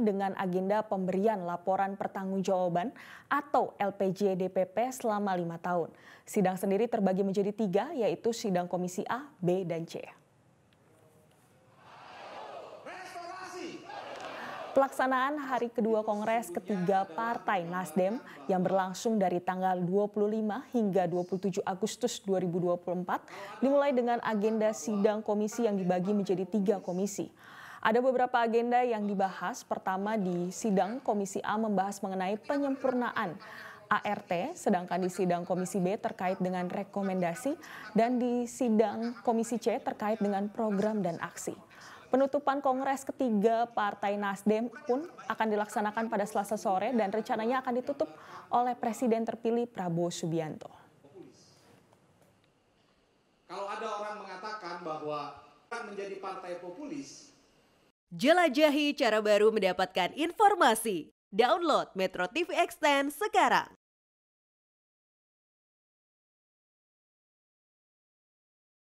dengan agenda pemberian laporan pertanggungjawaban atau LPJ DPP selama 5 tahun. Sidang sendiri terbagi menjadi 3, yaitu sidang Komisi A, B, dan C. Pelaksanaan hari kedua Kongres ketiga Partai Nasdem yang berlangsung dari tanggal 25 hingga 27 Agustus 2024 dimulai dengan agenda sidang komisi yang dibagi menjadi 3 komisi. Ada beberapa agenda yang dibahas. Pertama, di sidang Komisi A membahas mengenai penyempurnaan ART, sedangkan di sidang Komisi B terkait dengan rekomendasi, dan di sidang Komisi C terkait dengan program dan aksi. Penutupan Kongres ketiga Partai Nasdem pun akan dilaksanakan pada Selasa sore dan rencananya akan ditutup oleh Presiden terpilih Prabowo Subianto. Kalau ada orang mengatakan bahwa menjadi partai populis, jelajahi cara baru mendapatkan informasi. Download Metro TV Extend sekarang.